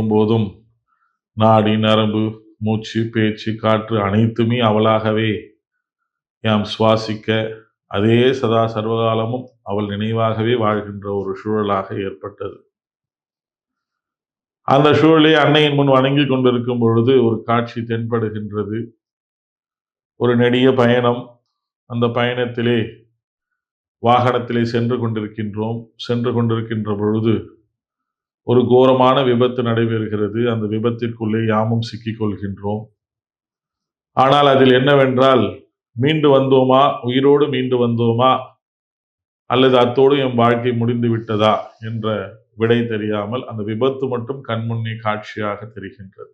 ஒருபோதும் நாடி நரம்பு மூச்சு பேச்சு காற்று அனைத்துமே அவளாகவே யாம் சுவாசிக்க அதே சதா சர்வகாலமும் அவள் நினைவாகவே வாழ்கின்ற ஒரு சூழலாக ஏற்பட்டது. அந்த சூழலை அன்னையின் முன் வணங்கி கொண்டிருக்கும் பொழுது ஒரு காட்சி தென்படுகின்றது. ஒரு நெடிய பயணம். அந்த பயணத்திலே வாகனத்திலே சென்று கொண்டிருக்கின்றோம். சென்று கொண்டிருக்கின்ற பொழுது ஒரு கோரமான விபத்து நடைபெறுகிறது. அந்த விபத்திற்குள்ளே யாமும் சிக்கிக் கொள்கின்றோம். ஆனால் அதில் என்னவென்றால், மீண்டு வந்தோமா, உயிரோடு மீண்டு வந்தோமா, அல்லது அத்தோடு என் வாழ்க்கை முடிந்து விட்டதா என்ற விடை தெரியாமல் அந்த விபத்து மட்டும் கண்முன்னே காட்சியாக தெரிகின்றது.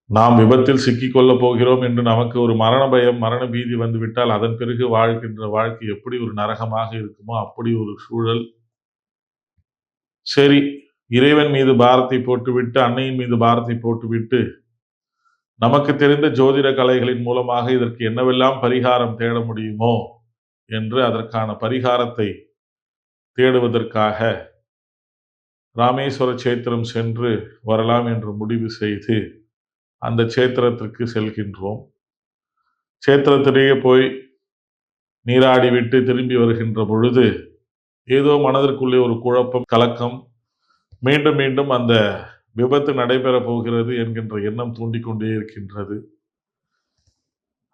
நாம் விபத்தில் சிக்கிக் கொள்ளப் போகிறோம் என்று நமக்கு ஒரு மரண பயம், மரண பீதி வந்துவிட்டால் அதன் பிறகு வாழ்கின்ற வாழ்க்கை எப்படி ஒரு நரகமாக இருக்குமோ அப்படி ஒரு சூழல். சரி, இறைவன் மீது பாரத்தை போட்டுவிட்டு, அன்னையின் மீது பாரத்தை போட்டுவிட்டு, நமக்கு தெரிந்த ஜோதிட கலைகளின் மூலமாக இதற்கு என்னவெல்லாம் பரிகாரம் தேட முடியுமோ என்று அதற்கான பரிகாரத்தை தேடுவதற்காக ராமேஸ்வர சேத்திரம் சென்று வரலாம் என்று முடிவு செய்து அந்த சேத்திரத்திற்கு செல்கின்றோம். சேத்திரத்திலேயே போய் நீராடி விட்டு திரும்பி வருகின்ற பொழுது ஏதோ மனதிற்குள்ளே ஒரு குழப்பம், கலக்கம். மீண்டும் மீண்டும் அந்த விபத்து நடைபெறப் போகிறது என்கின்ற எண்ணம் தூண்டிக்கொண்டே இருக்கின்றது.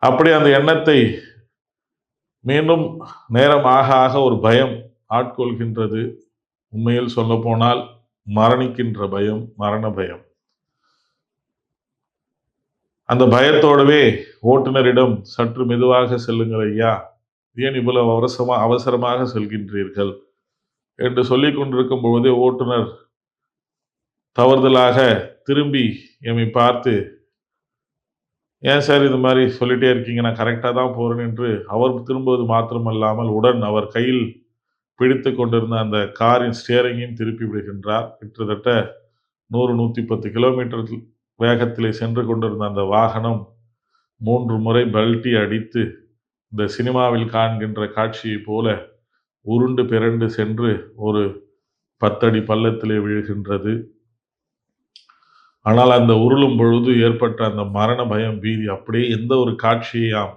அப்படி அந்த எண்ணத்தை மீண்டும் நேரம் ஆக ஆக ஒரு பயம் ஆட்கொள்கின்றது. உண்மையில் சொல்ல போனால் மரணிக்கின்ற பயம், மரண பயம். அந்த பயத்தோடவே ஓட்டுநரிடம் சற்று மெதுவாக செல்லுங்கள் ஐயா, ஏன் இவ்வளவு அவசரமாக செல்கின்றீர்கள் என்று சொல்லிக் கொண்டிருக்கும் பொழுதே ஓட்டுநர் தவறுதலாக திரும்பி எம்மை பார்த்து, ஏன் சார் இது மாதிரி சொல்லிட்டே இருக்கீங்க, நான் கரெக்டாக தான் போறேன் என்று அவர் திரும்புவது மாத்திரமல்லாமல் உடன் அவர் கையில் பிடித்து கொண்டிருந்த அந்த காரின் ஸ்டியரிங்கையும் திருப்பி விடுகின்றார். கிட்டத்தட்ட 100-110 கிலோமீட்டர் வேகத்திலே சென்று கொண்டிருந்த அந்த வாகனம் 3 முறை பல்டி அடித்து இந்த சினிமாவில் காண்கின்ற காட்சியைப் போல உருண்டு பிறண்டு சென்று ஒரு 10 அடி பள்ளத்திலே விழுகின்றது. ஆனால் அந்த உருளும் பொழுது ஏற்பட்ட அந்த மரண பயம், பீதி அப்படியே எந்த ஒரு காட்சியாம்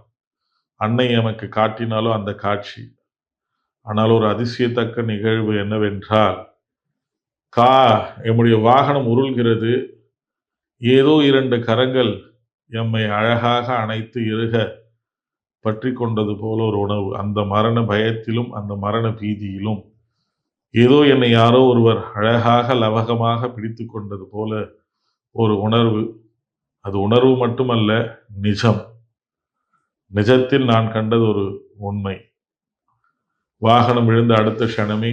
அன்னை எமக்கு காட்டினாலோ அந்த காட்சி. ஆனால் ஒரு அதிசயத்தக்க நிகழ்வு என்னவென்றால், எம்முடைய வாகனம் உருள்கிறது. ஏதோ 2 கரங்கள் எம்மை அழகாக அணைத்து இறுக பற்றி கொண்டது போல ஒரு உணர்வு. அந்த மரண பயத்திலும் அந்த மரண பீதியிலும் ஏதோ என்னை யாரோ ஒருவர் அழகாக லவகமாக பிடித்து கொண்டது போல ஒரு உணர்வு. அது உணர்வு மட்டுமல்ல, நிஜம். நிஜத்தில் நான் கண்டது ஒரு உண்மை. வாகனம் விழுந்த அடுத்த க்ஷணமே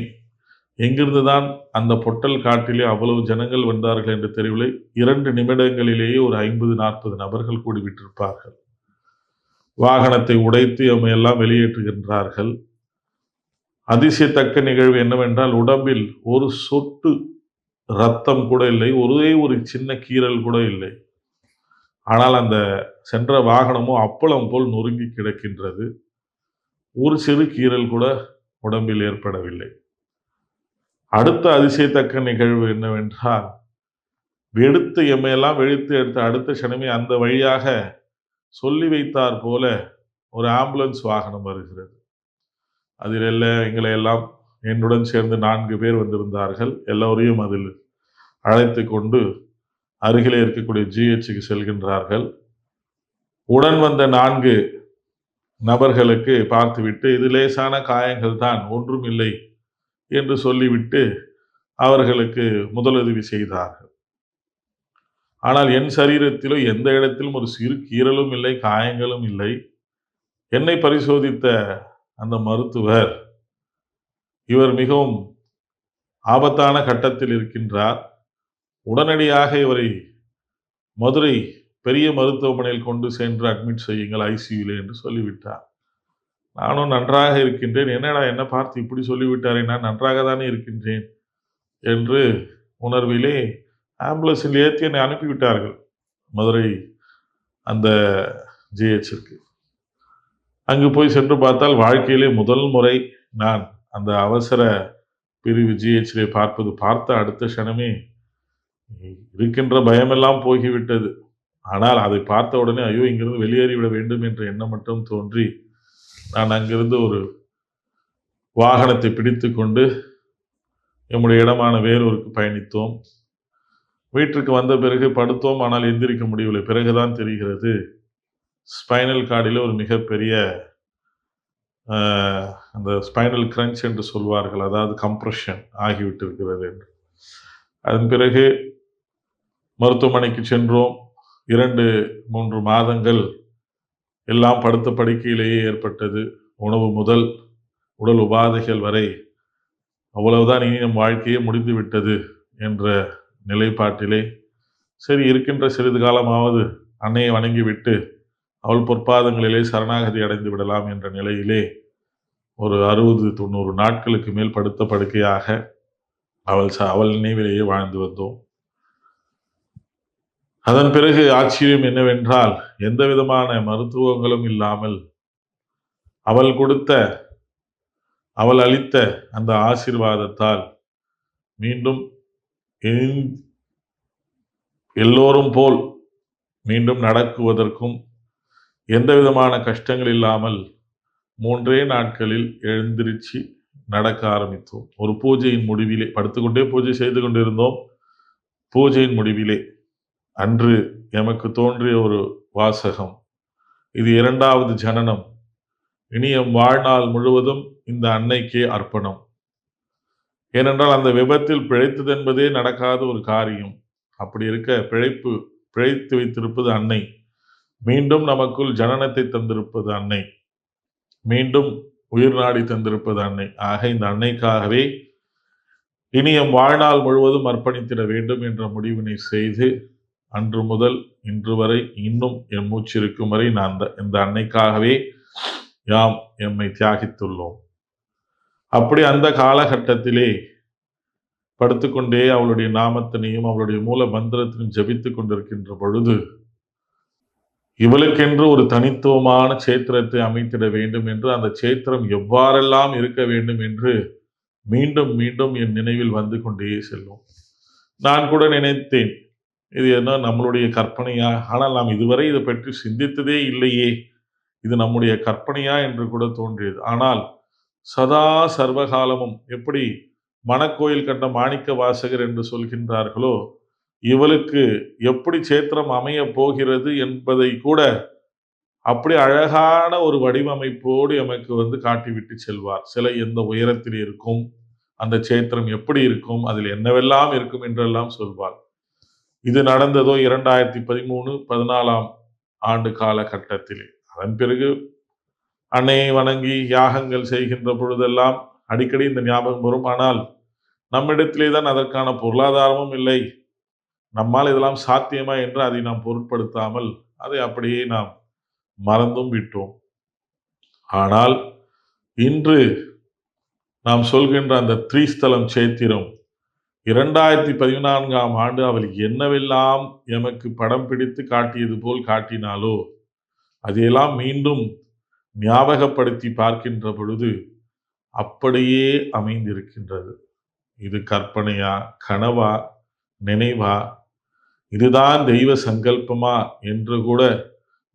எங்கிருந்துதான் அந்த பொட்டல் காட்டிலே அவ்வளவு ஜனங்கள் வந்தார்கள் என்று தெரியவில்லை. 2 நிமிடங்களிலேயே ஒரு 50-40 நபர்கள் கூடிவிட்டிருப்பார்கள். வாகனத்தை உடைத்து எம்மையெல்லாம் வெளியேற்றுகின்றார்கள். அதிசயத்தக்க நிகழ்வு என்னவென்றால், உடம்பில் ஒரு சொட்டு ரத்தம் கூட இல்லை, ஒரே ஒரு சின்ன கீறல் கூட இல்லை. ஆனால் அந்த சென்ற வாகனமோ அப்பளம் போல் நொறுங்கி கிடக்கின்றது. ஒரு சிறு கீறல் கூட உடம்பில் ஏற்படவில்லை. அடுத்த அதிசயத்தக்க நிகழ்வு என்னவென்றால், எடுத்து எம்மையெல்லாம் வெளுத்து எடுத்த அடுத்த க்ஷணமே அந்த வழியாக சொல்லி வைத்தார் போல ஒரு ஆம்புலன்ஸ் வாகனம் வருகிறது. அதில் எங்களை எல்லாம் என்னுடன் சேர்ந்து 4 பேர் வந்திருந்தார்கள். எல்லோரையும் அதில் அழைத்து கொண்டு அருகிலே இருக்கக்கூடிய ஜிஹெச்சுக்கு செல்கின்றார்கள். உடன் வந்த 4 நபர்களுக்கு பார்த்துவிட்டு, இது லேசான காயங்கள் தான், ஒன்றும் இல்லை என்று சொல்லிவிட்டு அவர்களுக்கு முதலுதவி செய்தார்கள். ஆனால் என் சரீரத்திலோ எந்த இடத்திலும் ஒரு சிறு கீறலும் இல்லை, காயங்களும் இல்லை. என்னை பரிசோதித்த அந்த மருத்துவர், இவர் மிகவும் ஆபத்தான கட்டத்தில் இருக்கின்றார், உடனடியாக இவரை மதுரை பெரிய மருத்துவமனையில் கொண்டு சென்று அட்மிட் செய்யுங்கள் ஐசியூல என்று சொல்லிவிட்டார். நானும் நன்றாக இருக்கின்றேன், என்னடா என்ன பார்த்து இப்படி சொல்லிவிட்டாரே, நான் நன்றாக தானே இருக்கின்றேன் என்று உணர்விலே ஆம்புலன்ஸில் ஏற்றி என்னை அனுப்பிவிட்டார்கள் மதுரை அந்த ஜிஹெச்சிற்கு. அங்கு போய் சென்று பார்த்தால் வாழ்க்கையிலே முதல் முறை நான் அந்த அவசர பிரிவு ஜிஹெச்சிலே பார்த்த அடுத்த க்ஷணமே இருக்கின்ற பயமெல்லாம் போகிவிட்டது. ஆனால் அதை பார்த்த உடனே ஐயோ, இங்கிருந்து வெளியேறிவிட வேண்டும் என்ற எண்ணம் மட்டும் தோன்றி நான் அங்கிருந்து ஒரு வாகனத்தை பிடித்துக்கொண்டு நம்முடைய இடமான வேலூருக்கு பயணித்தோம். வீட்டிற்கு வந்த பிறகு படுத்தோம். ஆனால் எந்திரிக்க முடியவில்லை. பிறகுதான் தெரிகிறது ஸ்பைனல் கார்டிலே ஒரு மிகப்பெரிய அந்த ஸ்பைனல் கிரன்ச் என்று சொல்வார்கள், அதாவது கம்ப்ரெஷன் ஆகிவிட்டிருக்கிறது என்று. அதன் பிறகு மருத்துவமனைக்கு சென்றோம். 2-3 மாதங்கள் எல்லாம் படுத்த படுக்கையிலேயே ஏற்பட்டது. உணவு முதல் உடல் உபாதைகள் வரை அவ்வளவுதான், இனி நம் வாழ்க்கையே முடிந்து விட்டது என்ற நிலைப்பாட்டிலே சரி இருக்கின்ற சிறிது காலமாவது அன்னையை வணங்கிவிட்டு அவள் பொற்பாதங்களிலே சரணாகதி அடைந்து விடலாம் என்ற நிலையிலே ஒரு 60-90 நாட்களுக்கு மேல் படுத்த படுக்கையாக அவள் நினைவிலேயே வாழ்ந்து வந்தோம். அதன் பிறகு ஆச்சரியம் என்னவென்றால், எந்த விதமான மருத்துவங்களும் இல்லாமல் அவள் அளித்த அந்த ஆசீர்வாதத்தால் மீண்டும் எல்லோரும் போல் மீண்டும் நடக்குவதற்கும் எந்த விதமான கஷ்டங்கள் இல்லாமல் 3 நாட்களில் எழுந்திருச்சு நடக்க ஆரம்பித்தோம். ஒரு பூஜையின் முடிவிலே படுத்துக்கொண்டே பூஜை செய்து கொண்டிருந்தோம். பூஜையின் முடிவிலே அன்று எமக்கு தோன்றிய ஒரு வாசகம், இது 2வது ஜனனம், இனி எம் வாழ்நாள் முழுவதும் இந்த அன்னைக்கே அர்ப்பணம். ஏனென்றால் அந்த விபத்தில் பிழைத்தது என்பதே நடக்காத ஒரு காரியம். அப்படி இருக்க பிழைத்து வைத்திருப்பது அன்னை. மீண்டும் நமக்குள் ஜனனத்தை தந்திருப்பது அன்னை. மீண்டும் உயிர் நாடி தந்திருப்பது அன்னை. ஆக இந்த அன்னைக்காகவே இனி எம் வாழ்நாள் முழுவதும் அர்ப்பணித்திட வேண்டும் என்ற முடிவினை செய்து அன்று முதல் இன்று வரை இன்னும் என் மூச்சு இருக்கும் வரை நான் இந்த அன்னைக்காகவே யாம் எம்மை தியாகித்துள்ளோம். அப்படி அந்த காலகட்டத்திலே படுத்துக்கொண்டே அவளுடைய நாமத்தினையும் அவளுடைய மூல மந்திரத்தினையும் ஜபித்துக் கொண்டிருக்கின்ற பொழுது, இவளுக்கென்று ஒரு தனித்துவமான சேத்திரத்தை அமைத்திட வேண்டும் என்று, அந்த சேத்திரம் எவ்வாறெல்லாம் இருக்க வேண்டும் என்று மீண்டும் மீண்டும் என் நினைவில் வந்து கொண்டே செல்லும். நான் கூட நினைத்தேன், இது என்ன நம்மளுடைய கற்பனையா? ஆனால் நாம் இதுவரை இதை பற்றி சிந்தித்ததே இல்லையே, இது நம்முடைய கற்பனையா என்று கூட தோன்றியது. ஆனால் சதா சர்வகாலமும் எப்படி மணக்கோயில் கண்ட மாணிக்க வாசகர் என்று சொல்கின்றார்களோ, இவளுக்கு எப்படி சேத்திரம் அமைய போகிறது என்பதை கூட அப்படி அழகான ஒரு வடிவமைப்போடு எமக்கு காட்டிவிட்டு செல்வார். சிலை எந்த உயரத்தில் இருக்கும், அந்த சேத்திரம் எப்படி இருக்கும், அதில் என்னவெல்லாம் இருக்கும் என்றெல்லாம் சொல்வார். இது நடந்ததோ 2013-14 ஆண்டு காலகட்டத்திலே. அதன் பிறகு அன்னையை வணங்கி யாகங்கள் செய்கின்ற பொழுதெல்லாம் அடிக்கடி இந்த ஞாபகம் வரும். ஆனால் நம்மிடத்திலே தான் அதற்கான பொருளாதாரமும் இல்லை. நம்மால் இதெல்லாம் சாத்தியமா என்று அதை நாம் பொருட்படுத்தாமல் அதை அப்படியே நாம் மறந்தும் விட்டோம். ஆனால் இன்று நாம் சொல்கின்ற அந்த திரிஸ்தலம் சேத்திரம் 2014ஆம் ஆண்டு அவள் என்னவெல்லாம் எமக்கு படம் பிடித்து காட்டியது போல் காட்டினாலோ, அதையெல்லாம் மீண்டும் ஞாபகப்படுத்தி பார்க்கின்ற பொழுது அப்படியே அமைந்திருக்கின்றது. இது கற்பனையா, கனவா, நினைவா, இதுதான் தெய்வ சங்கல்பமா என்று கூட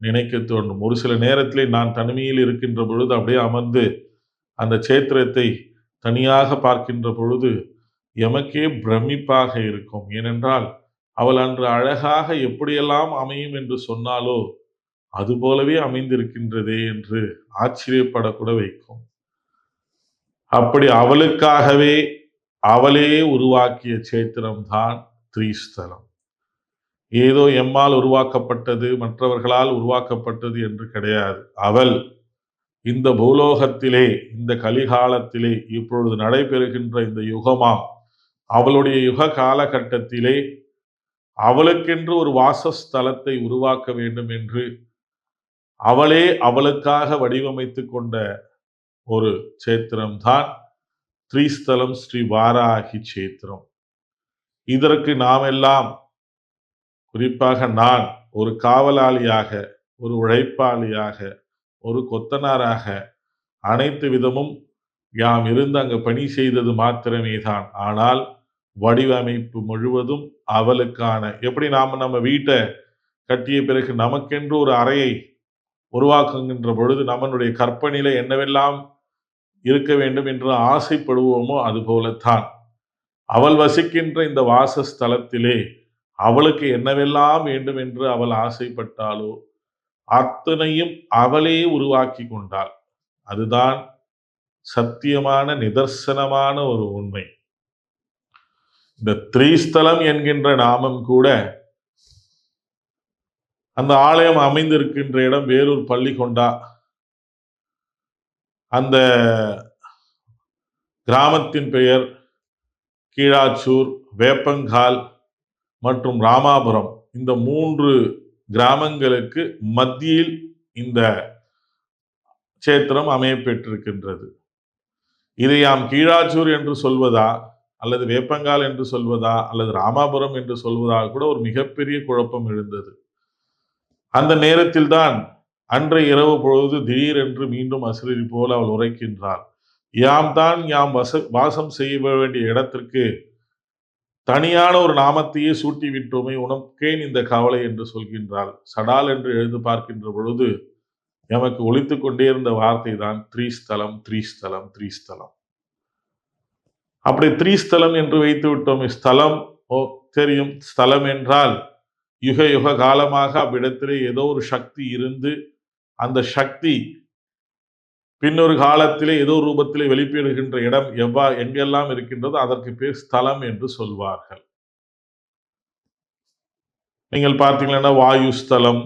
நினைக்க தோன்றும். ஒரு சில நேரத்திலே நான் தனிமையில் இருக்கின்ற பொழுது அப்படியே அமர்ந்து அந்த சேத்திரத்தை தனியாக பார்க்கின்ற பொழுது எமக்கே பிரமிப்பாக இருக்கும். ஏனென்றால் அவள் அன்று அழகாக எப்படியெல்லாம் அமையும் என்று சொன்னாலோ அதுபோலவே அமைந்திருக்கின்றதே என்று ஆச்சரியப்படக்கூட வைக்கும். அப்படி அவளுக்காகவே அவளே உருவாக்கிய சேத்திரம்தான் திரிஸ்தலம். ஏதோ எம்மால் உருவாக்கப்பட்டது, மற்றவர்களால் உருவாக்கப்பட்டது என்று கிடையாது. அவள் இந்த பூலோகத்திலே, இந்த கலிகாலத்திலே, இப்பொழுது நடைபெறுகின்ற இந்த யுகமா, அவளுடைய யுக காலகட்டத்திலே அவளுக்கென்று ஒரு வாசஸ்தலத்தை உருவாக்க வேண்டும் என்று அவளே அவளுக்காக வடிவமைத்து கொண்ட ஒரு சேத்திரம்தான் திரிஸ்தலம் ஸ்ரீ வாராகி சேத்திரம். இதற்கு நாம் எல்லாம், குறிப்பாக நான் ஒரு காவலாளியாக, ஒரு உழைப்பாளியாக, ஒரு கொத்தனாராக அனைத்து விதமும் யாம் இருந்து அங்கு பணி செய்தது மாத்திரமே தான். ஆனால் வடிவமைப்பு முழுவதும் அவளுக்கான எப்படி நம்ம வீட்டை கட்டிய பிறகு நமக்கென்று ஒரு அறையை உருவாக்குகின்ற பொழுது நம்மளுடைய கற்பனையில என்னவெல்லாம் இருக்க வேண்டும் என்று ஆசைப்படுவோமோ அதுபோலத்தான் அவள் வசிக்கின்ற இந்த வாசஸ்தலத்திலே அவளுக்கு என்னவெல்லாம் வேண்டும் என்று அவள் ஆசைப்பட்டாளோ அத்தனையும் அவளே உருவாக்கி கொண்டாள். அதுதான் சத்தியமான நிதர்சனமான ஒரு உண்மை. இந்த திரிஸ்தலம் என்கின்ற நாமம் கூட அந்த ஆலயம் அமைந்திருக்கின்ற இடம் வேலூர் பள்ளிகொண்டா. அந்த கிராமத்தின் பெயர் கீழாச்சூர், வேப்பங்கால் மற்றும் ராமாபுரம். இந்த 3 கிராமங்களுக்கு மத்தியில் இந்த சேத்திரம் அமையப்பெற்றிருக்கின்றது. இதை யாம் கீழாச்சூர் என்று சொல்வதா அல்லது வேப்பங்கால் என்று சொல்வதா அல்லது ராமாபுரம் என்று சொல்வதா கூட ஒரு மிகப்பெரிய குழப்பம் எழுந்தது. அந்த நேரத்தில் தான் அன்றைய இரவு பொழுது திடீரென்று மீண்டும் அசரீரி போல அவள் உரைக்கின்றாள். யாம் வாசம் செய்ய வேண்டிய இடத்திற்கு தனியான ஒரு நாமத்தையே சூட்டி விட்டோமே, உனக்கேன் இந்த கவலை என்று சொல்கின்றாள். சடால் என்று எழுந்து பார்க்கின்ற பொழுது எமக்கு ஒலித்துக் கொண்டே இருந்த வார்த்தை தான் த்ரீஸ்தலம், த்ரீஸ்தலம், த்ரீஸ்தலம். அப்படி த்ரீஸ்தலம் என்று வைத்து விட்டோம். ஸ்தலம் தெரியும். ஸ்தலம் என்றால் யுக யுக காலமாக அவ்விடத்திலே ஏதோ ஒரு சக்தி இருந்து அந்த சக்தி பின்னொரு காலத்திலே ஏதோ ரூபத்திலே வெளிப்படுகின்ற இடம் எங்கெல்லாம் இருக்கின்றதோ அதற்கு பேர் ஸ்தலம் என்று சொல்வார்கள். நீங்கள் பார்த்தீங்கன்னா வாயு ஸ்தலம்,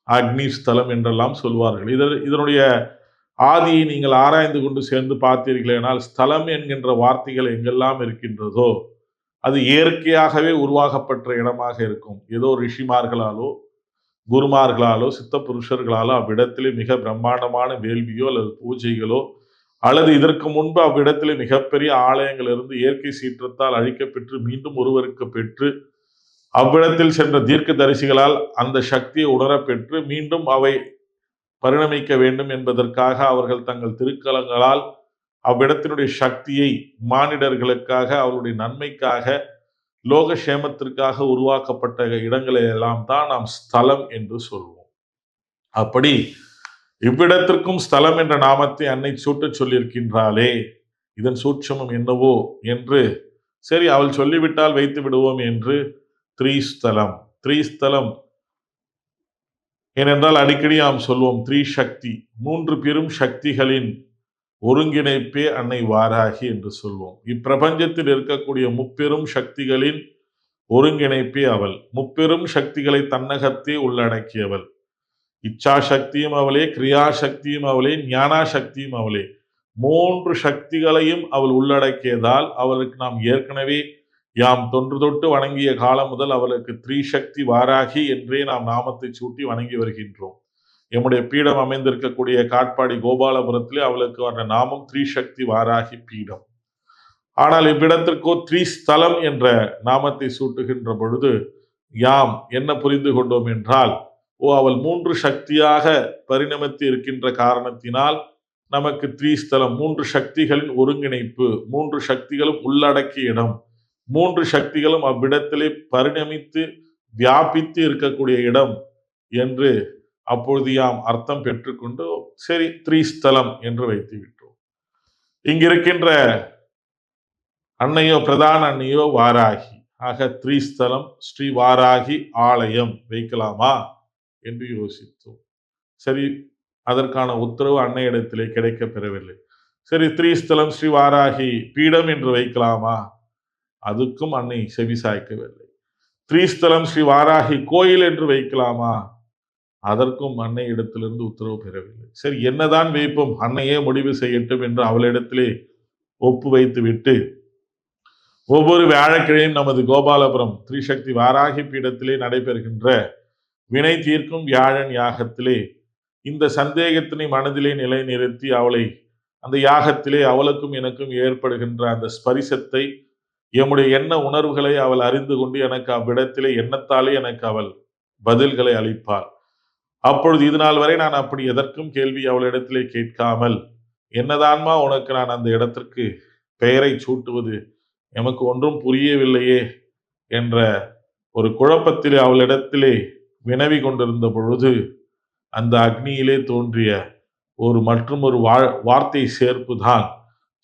அக்னி ஸ்தலம் என்றெல்லாம் சொல்வார்கள். இதனுடைய ஆதியை நீங்கள் ஆராய்ந்து கொண்டு சேர்ந்து பார்த்தீர்களேனால் ஸ்தலம் என்கின்ற வார்த்தைகள் எங்கெல்லாம் இருக்கின்றதோ அது இயற்கையாகவே உருவாக்கப்பட்ட இடமாக இருக்கும். ஏதோ ரிஷிமார்களாலோ குருமார்களாலோ சித்த புருஷர்களாலோ அவ்விடத்திலே மிக பிரம்மாண்டமான வேள்வியோ அல்லது பூஜைகளோ அல்லது இதற்கு முன்பு அவ்விடத்திலே மிகப்பெரிய ஆலயங்கள் இருந்து இயற்கை சீற்றத்தால் அழிக்கப்பெற்று மீண்டும் ஒருவருக்கு பெற்று அவ்விடத்தில் சென்ற தீர்க்க தரிசிகளால் அந்த சக்தியை உணரப்பெற்று மீண்டும் அவை பரிணமிக்க வேண்டும் என்பதற்காக அவர்கள் தங்கள் திருக்கலங்களால் அவ்விடத்தினுடைய சக்தியை மானிடர்களுக்காக அவருடைய நன்மைக்காக லோகக்ஷேமத்திற்காக உருவாக்கப்பட்ட இடங்களை எல்லாம் தான் நாம் ஸ்தலம் என்று சொல்வோம். அப்படி இவ்விடத்திற்கும் ஸ்தலம் என்ற நாமத்தை அன்னை சூட்டச் சொல்லியிருக்கின்றாளே, இதன் சூட்சமம் என்னவோ என்று சரி அவள் சொல்லிவிட்டால் வைத்து விடுவோம் என்று த்ரீஸ்தலம். த்ரீஸ்தலம் ஏனென்றால் அடிக்கடி நாம் சொல்வோம் த்ரீசக்தி, 3 பெரும் சக்திகளின் ஒருங்கிணைப்பே அன்னை வாராகி என்று சொல்வோம். இப்பிரபஞ்சத்தில் இருக்கக்கூடிய முப்பெரும் சக்திகளின் ஒருங்கிணைப்பே அவள். முப்பெரும் சக்திகளை தன்னகத்தே உள்ளடக்கியவள். இச்சா சக்தியும் அவளே, கிரியா சக்தியும் அவளே, ஞானா சக்தியும் அவளே. 3 சக்திகளையும் அவள் உள்ளடக்கியதால் அவளுக்கு நாம் ஏற்கனவே யாம் தொன்று தொட்டு வணங்கிய காலம் முதல் அவளுக்கு த்ரீசக்தி வாராகி என்றே நாம் நாமத்தை சூட்டி வணங்கி வருகின்றோம். எம்முடைய பீடம் அமைந்திருக்கக்கூடிய காட்பாடி கோபாலபுரத்திலே அவளுக்கு வந்த நாமம் த்ரீசக்தி வாராகி பீடம். ஆனால் இவ்விடத்திற்கோ த்ரீஸ்தலம் என்ற நாமத்தை சூட்டுகின்ற பொழுது யாம் என்ன புரிந்து கொண்டோம் என்றால், அவள் 3 சக்தியாக பரிணமித்து இருக்கின்ற காரணத்தினால் நமக்கு த்ரீஸ்தலம், 3 சக்திகளின் ஒருங்கிணைப்பு, 3 சக்திகளும் உள்ளடக்கிய இடம், 3 சக்திகளும் அவ்விடத்திலே பரிணமித்து வியாபித்து இருக்கக்கூடிய இடம் என்று அப்பொழுது யாம் அர்த்தம் பெற்றுக்கொண்டு சரி த்ரீஸ்தலம் என்று வைத்து விட்டோம். இங்கிருக்கின்ற அன்னையோ பிரதான அன்னையோ வாராகி. ஆக த்ரீஸ்தலம் ஸ்ரீ வாராகி ஆலயம் வைக்கலாமா என்று யோசித்தோம். சரி, அதற்கான உத்தரவு அன்னையிடத்திலே கிடைக்க பெறவில்லை. சரி, த்ரீஸ்தலம் ஸ்ரீ வாராகி பீடம் என்று வைக்கலாமா? அதுக்கும் அன்னை செவி சாய்க்கவில்லை. த்ரீஸ்தலம் ஸ்ரீ வாராகி கோயில் என்று வைக்கலாமா? அதற்கும் அன்னை இடத்திலிருந்து உத்தரவு பெறவில்லை. சரி, என்னதான் வைப்போம், அன்னையே முடிவு செய்யட்டும் என்று அவளிடத்திலே ஒப்பு வைத்து விட்டு ஒவ்வொரு வியாழக்கிழையும் நமது கோபாலபுரம் த்ரீசக்தி வாராகி பீடத்திலே நடைபெறுகின்ற வினை தீர்க்கும் வியாழன் யாகத்திலே இந்த சந்தேகத்தினை மனதிலே நிலைநிறுத்தி அவளை அந்த யாகத்திலே அவளுக்கும் எனக்கும் ஏற்படுகின்ற அந்த ஸ்பரிசத்தை எம்முடைய எண்ண உணர்வுகளை அவள் அறிந்து கொண்டு எனக்கு அவ்விடத்திலே எண்ணத்தாலே எனக்கு அவள் பதில்களை அளிப்பாள். அப்பொழுது இது நாள் வரை நான் அப்படி எதற்கும் கேள்வி அவளிடத்திலே கேட்காமல் என்னதான்மா உனக்கு நான் அந்த இடத்திற்கு பெயரை சூட்டுவது, எமக்கு ஒன்றும் புரியவில்லையே என்ற ஒரு குழப்பத்திலே அவளிடத்திலே வினவி கொண்டிருந்த பொழுது, அந்த அக்னியிலே தோன்றிய மற்றும் ஒரு வார்த்தை சேர்ப்பு தான்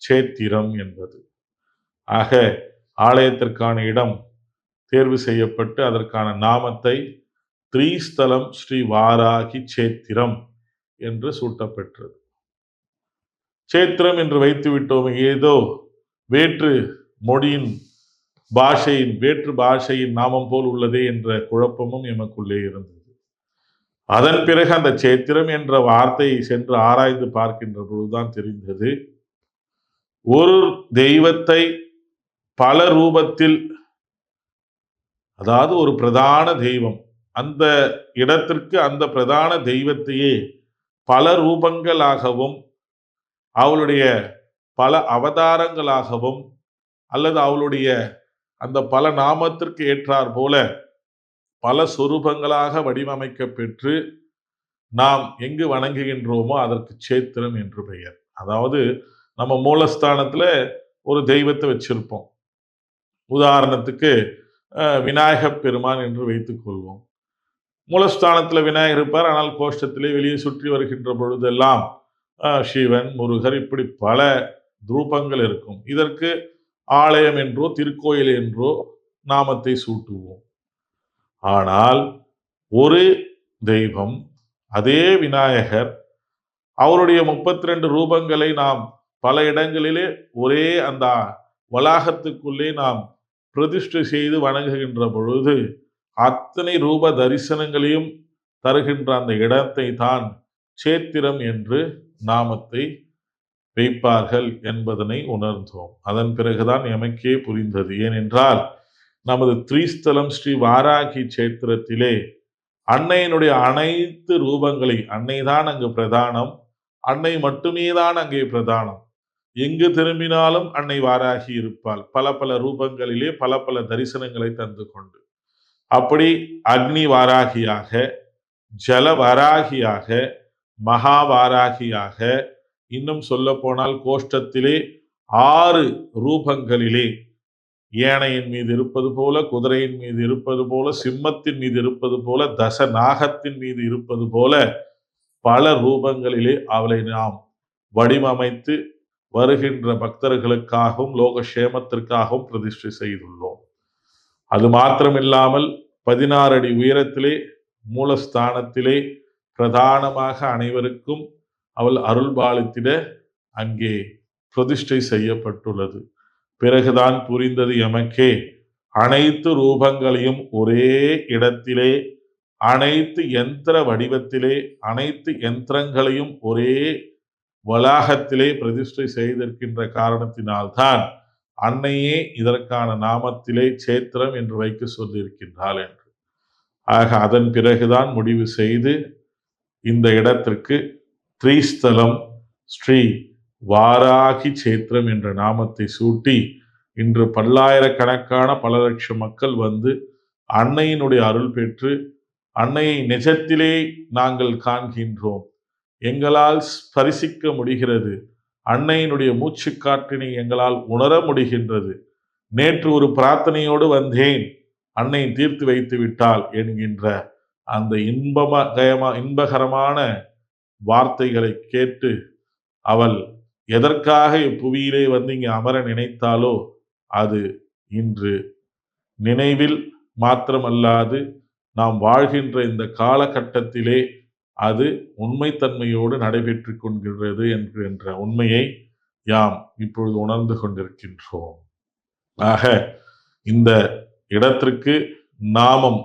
சேத்திரம் என்பது. ஆக ஆலயத்திற்கான இடம் தேர்வு செய்யப்பட்டு அதற்கான நாமத்தை திரிஸ்தலம் ஸ்ரீ வாராகி சேத்திரம் என்று சூட்டப்பெற்றது. சேத்திரம் என்று வைத்து விட்டோம், ஏதோ வேற்று மொழியின் வேற்று பாஷையின் நாமம் போல் உள்ளதே என்ற குழப்பமும் எமக்குள்ளே இருந்தது. அதன் பிறகு அந்த சேத்திரம் என்ற வார்த்தையை சென்று ஆராய்ந்து பார்க்கின்ற பொழுதுதான் தெரிந்தது, ஒரு தெய்வத்தை பல ரூபத்தில், அதாவது ஒரு பிரதான தெய்வம், அந்த இடத்திற்கு அந்த பிரதான தெய்வத்தையே பல ரூபங்களாகவும் அவளுடைய பல அவதாரங்களாகவும் அல்லது அவளுடைய அந்த பல நாமத்திற்கு ஏற்றார் போல பல சொரூபங்களாக வடிவமைக்க பெற்று நாம் எங்கு வணங்குகின்றோமோ அதற்கு சேத்திரம் என்று பெயர். அதாவது நம்ம மூலஸ்தானத்துல ஒரு தெய்வத்தை வச்சிருப்போம். உதாரணத்துக்கு விநாயக பெருமான் என்று வைத்துக் கொள்வோம். மூலஸ்தானத்துல விநாயகர் இருப்பார், ஆனால் கோஷ்டத்திலே வெளியே சுற்றி வருகின்ற பொழுதெல்லாம் சிவன், முருகர், இப்படி பல ரூபங்கள் இருக்கும். இதற்கு ஆலயம் என்றோ திருக்கோயில் என்றோ நாமத்தை சூட்டுவோம். ஆனால் ஒரு தெய்வம், அதே விநாயகர், அவருடைய 32 ரூபங்களை நாம் பல இடங்களிலே ஒரே அந்த வளாகத்துக்குள்ளே நாம் பிரதிஷ்டை செய்து வணங்குகின்ற பொழுது அத்தனை ரூப தரிசனங்களையும் தருகின்ற அந்த இடத்தை தான் சேத்திரம் என்று நாமத்தை வைப்பார்கள் என்பதனை உணர்ந்தோம். அதன் பிறகுதான் எமக்கே புரிந்தது. ஏனென்றால் நமது திரிஸ்தலம் ஸ்ரீ வாராகி சேத்திரத்திலே அன்னையினுடைய அனைத்து ரூபங்களை, அன்னை தான் அங்கு பிரதானம், அன்னை மட்டுமே தான் அங்கே பிரதானம். எங்கு திரும்பினாலும் அன்னை வாராகி இருப்பாள், பல பல ரூபங்களிலே பல பல தரிசனங்களை தந்து கொண்டு. அப்படி அக்னி வாராகியாக, ஜல வாராகியாக, மகா வாராகியாக, இன்னும் சொல்ல போனால் கோஷ்டத்திலே 6 ரூபங்களிலே யானையின் மீது இருப்பது போல, குதிரையின் மீது இருப்பது போல, சிம்மத்தின் மீது இருப்பது போல, தசநாகத்தின் மீது இருப்பது போல பல ரூபங்களிலே அவளை நாம் வடிவமைத்து வருகின்ற பக்தர்களுக்காகவும் லோகக்ஷேமத்திற்காகவும் பிரதிஷ்டை செய்துள்ளோம். அது மாத்திரமில்லாமல் 16 அடி உயரத்திலே மூலஸ்தானத்திலே பிரதானமாக அனைவருக்கும் அவள் அருள்பாலித்திட அங்கே பிரதிஷ்டை செய்யப்பட்டுள்ளது. பிறகுதான் புரிந்தது எமக்கே, அனைத்து ரூபங்களையும் ஒரே இடத்திலே, அனைத்து யந்திர வடிவத்திலே, அனைத்து யந்திரங்களையும் ஒரே வளாகத்திலே பிரதிஷ்டை செய்திருக்கின்ற காரணத்தினால்தான் அன்னையே இதற்கான நாமத்திலே சேத்திரம் என்று வைக்க சொல்லியிருக்கின்றாள் என்று. ஆக அதன் பிறகுதான் முடிவு செய்து இந்த இடத்திற்கு திரிஸ்தலம் ஸ்ரீ வாராகி சேத்திரம் என்ற நாமத்தை சூட்டி இன்று பல்லாயிரக்கணக்கான பல லட்சம் மக்கள் வந்து அன்னையினுடைய அருள் பெற்று அன்னையை நிஜத்திலே நாங்கள் காண்கின்றோம், எங்களால் ஸ்பரிசிக்க முடிகிறது, அன்னையினுடைய மூச்சு காற்றினை எங்களால் உணர முடிகின்றது. நேற்று ஒரு பிரார்த்தனையோடு வந்தேன், அன்னை தீர்த்து வைத்து விட்டாள் என்கின்ற அந்த இன்பகரமான வார்த்தைகளை கேட்டு அவள் எதற்காக இப்புவியிலே வந்து இங்கே அமர நினைத்தாலோ அது இன்று நினைவில் மாத்திரமல்லாது நாம் வாழ்கின்ற இந்த காலகட்டத்திலே அது உண்மைத்தன்மையோடு நடைபெற்று கொள்கிறது என்கின்ற உண்மையை யாம் இப்பொழுது உணர்ந்து கொண்டிருக்கின்றோம். ஆக இந்த இடத்திற்கு நாமம்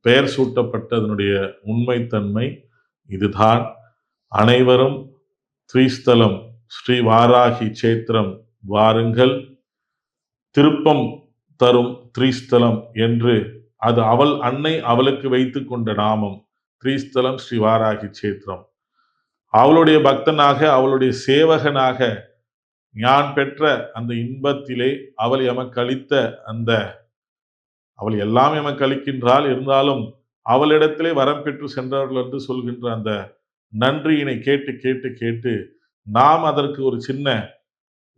பெயர் சூட்டப்பட்டதனுடைய உண்மைத்தன்மை இதுதான். அனைவரும் திரிஸ்தலம் ஸ்ரீ வாராகி சேத்திரம் வாருங்கள், திருப்பம் தரும் திரிஸ்தலம் என்று அது அவள் அன்னை அவளுக்கு வைத்துக் கொண்ட நாமம் திரிஸ்தலம் ஸ்ரீ வாராகி சேத்திரம். அவளுடைய பக்தனாக, அவளுடைய சேவகனாக ஞான் பெற்ற அந்த இன்பத்திலே அவள் எமக்கு அளித்த அந்த, அவள் எல்லாம் எமக்கு அளிக்கின்றாள், இருந்தாலும் அவளிடத்திலே வரம் பெற்று சென்றவர்கள் என்று சொல்கின்ற அந்த நன்றியினை கேட்டு கேட்டு கேட்டு நாம் அதற்கு ஒரு சின்ன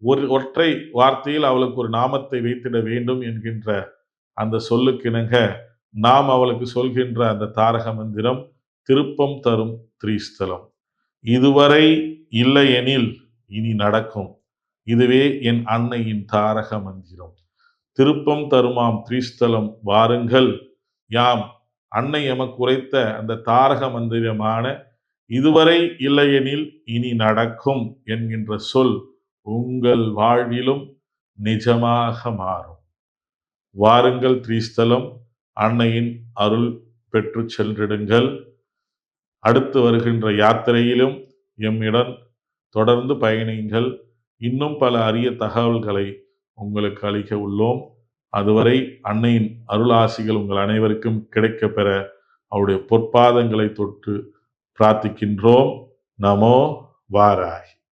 ஒற்றை வார்த்தையில் அவளுக்கு ஒரு நாமத்தை வைத்திட வேண்டும் என்கின்ற அந்த சொல்லுக்கிணங்க நாம் அவளுக்கு சொல்கின்ற அந்த தாரக மந்திரம் திருப்பம் தரும் திரிஸ்தலம். இதுவரை இல்லையெனில் இனி நடக்கும். இதுவே என் அன்னையின் தாரக மந்திரம். திருப்பம் தருமாம் திரிஸ்தலம் வாருங்கள். யாம் அன்னை எமக்கு உரைத்த அந்த தாரக மந்திரமான இதுவரை இல்லையெனில் இனி நடக்கும் என்கின்ற சொல் உங்கள் வாழ்விலும் நிஜமாக மாறும். வாருங்கள் திரிஸ்தலம், அன்னையின் அருள் பெற்று சென்றிடுங்கள். அடுத்து வருகின்ற யாத்திரையிலும் எம்மிடம் தொடர்ந்து பயணியுங்கள். இன்னும் பல அரிய தகவல்களை உங்களுக்கு அளிக்க உள்ளோம். அதுவரை அன்னையின் அருளாசிகள் உங்கள் அனைவருக்கும் கிடைக்கப் பெற அவருடைய பொற்பாதங்களை தொட்டு பிரார்த்திக்கின்றோம். நமோ வாராய்.